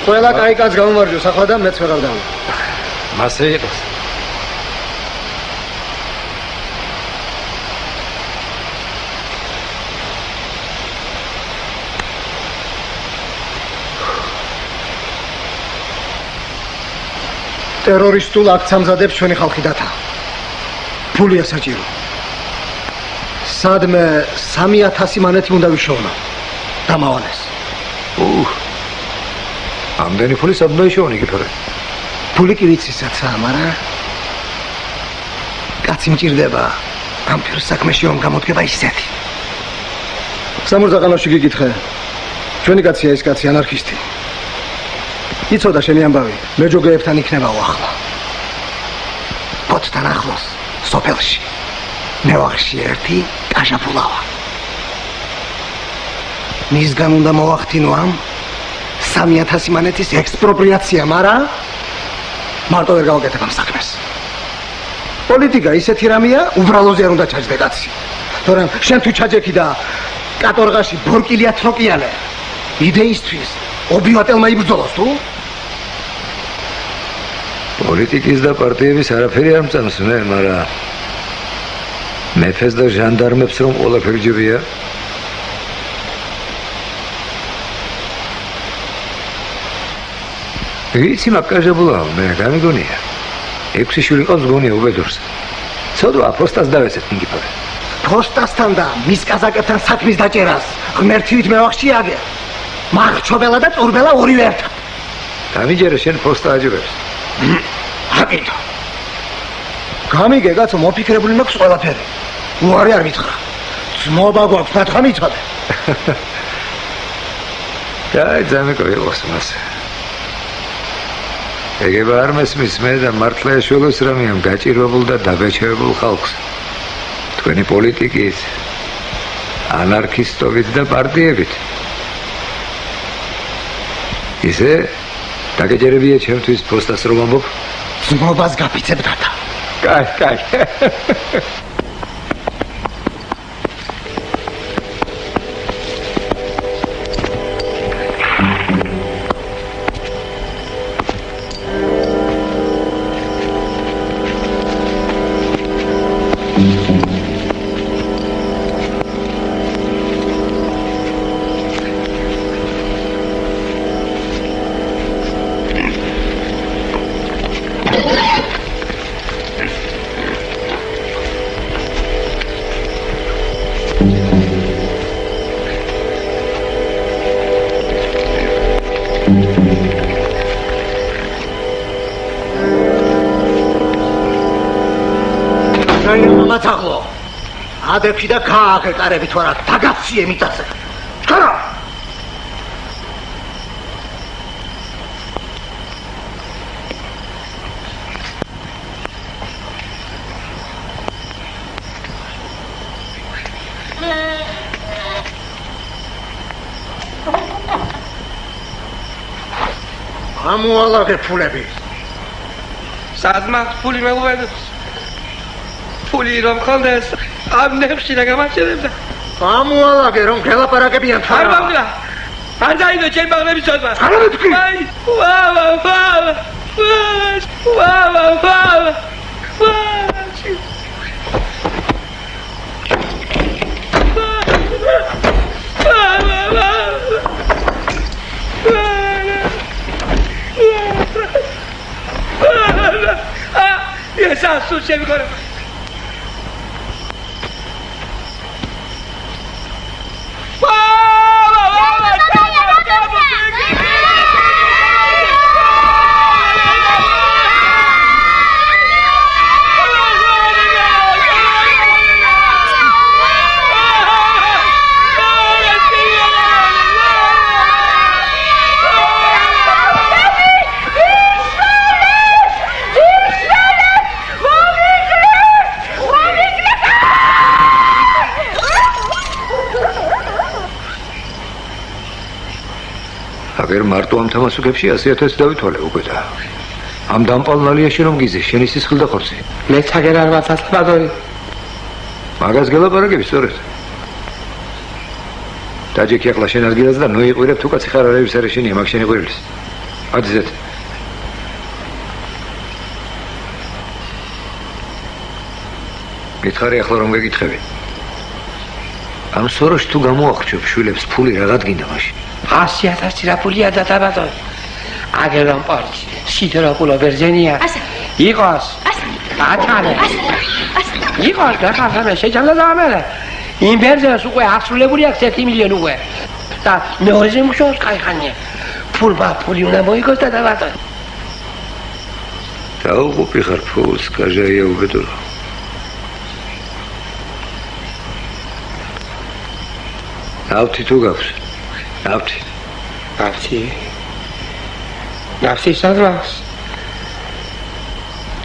ყველა კაი კაცს გამომარჯოს ახლა და მეც ვეღარ დავი. მასე იყოს. ტერორისტულ აქტს ამზადებს ჩვენი ხალხი დათა. ფულია საჭირო. სადმე 3000 მანეთი უნდა ვიშოვნა. დამავალეს. ამდენი ფული სადმე ვიშოვნა იქ? ფული კი ვიცისაცა, მაგრამ კაცი მჭირდება. ამ ფერს საქმეში რომ გამოდგება ისეთი. სამურზაყანოში გიგითხე. ჩვენი კაცია ეს კაცი ანარქისტი. იცოდა შენი ამბავი, მეჯოგეებთან იქნებაო ახლა. პოტთან ახლოს, სოფელში. მევახში ერთი კაჟაფულავა. მისგან უნდა მოვახდინო ამ 3000 მანეთის ექსპროპრიაცია, მაგრამ მარტო ვერ გავაკეთებ ამ საქმეს. პოლიტიკა ისეთი რამეა, უბრალოზე არ უნდა ჩაჯდე კაცი. თორემ შენ თუ ჩაჯექი და კატორღაში ბორკილია თროკიანე, იდეისთვის ობიატელმა იბრძოლოს თუ? პოლიტიკის და პარტიების არაფერი არ მწამს მე, მაგრამ მეფეს და ჟანდარმებს რომ ყველაფერი ჯობია. ვიცი მაგკაჟებულა მე გამიგონია. 6 შვილი ყავს გონია უბედურს. ცოდვა ფოსტას დავესეთ მიგიფარე. ფოსტასთან და მის კაზაკებთან საქმის დაჭერას ღმერთივით მევახში აგერ. მარჩობელა და წურბელა ორივე ერთად. დამიჯერე შენ ფოსტა აჯობებს. აკეთო. გამიგე კაცო მოფიქრებული მაქვს ყველაფერი. უარი არ მითხრა. ძმობა გვაქვს ნათხა მიცოდე. დაი ძამეკო იყოს მასე. ეგება არ მესმის მე და მართლა ეშველოს რამე ამ გაჭირვებულ და დაბეჭდებულ ხალხს. თქვენი პოლიტიკით, ანარქისტობით და პარტიებით. ისე დაგეჯერებია ჩემთვის ფოსტას რომ ამბობ? ძმობას გაფიცებ დათა. კაი. მათაღლო ადექი და გააღე კარები თუ არა დაგაციე მიწაზე ჩქარა ამოალაგე ფულები სადმა ფული მეგობებს ფული რომ ხონდეს ამ ნებში და გამარჯვებდა ამოალაგე რომ გელაპარაკებიან თუ არ მომგლა არ დაიდო ჩემ ბაღლების ცოტა არა მეთქი ვა esa sucia mi corazón. აგერ მარტო ამ თამასუგებში 100,000 დავითვალე უკვე და ამ დამპალნალიაში რომ გიზე, შენი სისხლი და ხორცი. მე ცაგერ არ ვაცალბადორი. მაგას გელაპარაკები სწორედ. დაჯექი ახლა შენ ადგილას და ნოიყვირებ თუ კაცი ხარ არის არა შენია მაგ შენი ყვირილის. აძეთ. მითხარი ახლა რომ გეკითხები. ამ სოროში თუ გამოახჩობ შვილებს ფული რაღაც გინდა მაშინ. 100,000 რა ფულია დათაბადორი. აგერ რომ პორჩი, სიდროპულო ბერძენია. იყოს. ათანე. იყოს და ხახამე შეჭამდა დამერე. იმ ბერძენს უკვე აღსრულებული აქვს 1 მილიონი უკვე. და მეორეზე მუშაობს кайხანია. ფული უნდა მოიგოს და დათაბადორი. დაუღუპი ხარ ფულს, კაჟაია უბედურო. ნავთი თუ გაქვს? ნავთი სადღაც.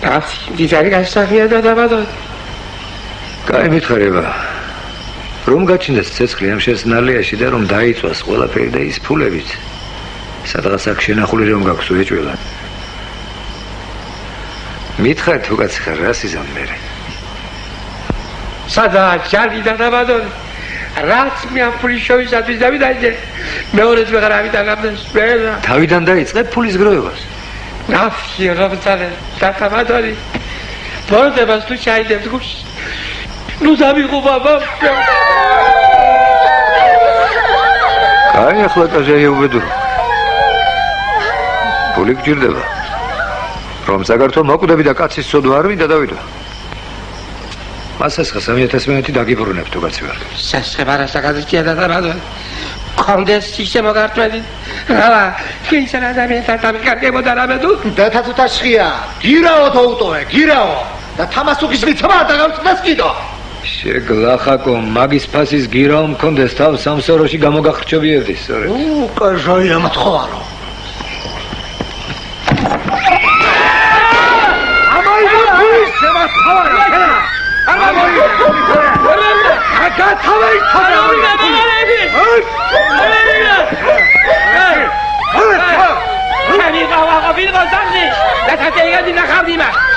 ნავთი ვიზარი გასაღია და დაბადოდი. კაი მითხარება. რომ გაჩნდეს ცეცხლი ამ შესნალიაში და რომ დაიწვას ყველაფერი და ის ფულებიც. სადღაც აქ შენახული რომ გაქვს უეჭველა. მითხარ თუ კაცი ხარ რა სიზამ მერე. სადაც ჯარი და დაბადოდი. რაც მე ამ ფულის შოვისათვის დავიდაჭე მეორეც ვეღარ ავიდაგამდეს ვეღარ თავიდან დაიწყე ფულის გროვებას ნაფსი რაბცალე დათაბადორი ბორდებას თუ ჩაიდებთ გუშ ნუ დამიღო ბაბა კაი ახლა კაჟაია უბედურო ფული გჭირდება რომ საქართველოს მოკვდები და კაცის სოდვა არ მინდა დავიდო მასას 3,000 დაგიბრუნებ თუ კაცი ვარ. სასწრაფო საკაზია და დაბადოდი. კონდეს სისტემა გარტვედი. რა, შეიძლება ადამიანთან დამიკარგებოდა რამე თუ? დათა თუ თაშხია. გირაო თო უტოვე, გირაო. და თამასუქის მიცმა და გავწდეს კიდო. შეგლახაკო მაგის ფასის გირაო მქონდეს თავს სამსოროში გამოგახრჩობიერდი სწორედ. კაჟაია მოთხოვარო.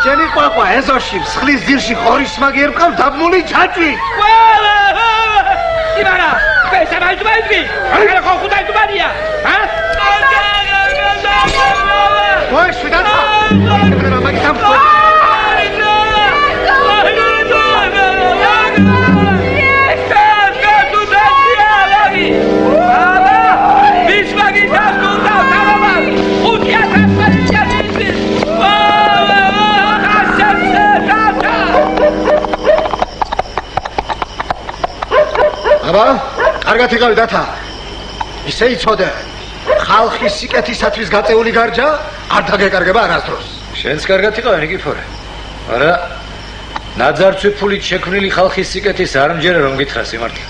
შენი ყვაყვა ეზოში მსხლის ძირში ხორის მაგერ მყავს დაბმული ჩაჭვი იმარა პესამალ თუბაიძი არა ხო ხუთაი თუბადია ვაი შვიდაცა მაგის ამ აბა, კარგად იყავი დათა. ისე იცოდე. ხალხის სიკეთისათვის გაწეული გარჯა არ დაგეკარგება არასდროს. შენც კარგად იყავი ნიკიფორე. არა ნაძარცვი ფულით შექმნილი ხალხის სიკეთის არ მჯერა რომ გითხრას იმართლა.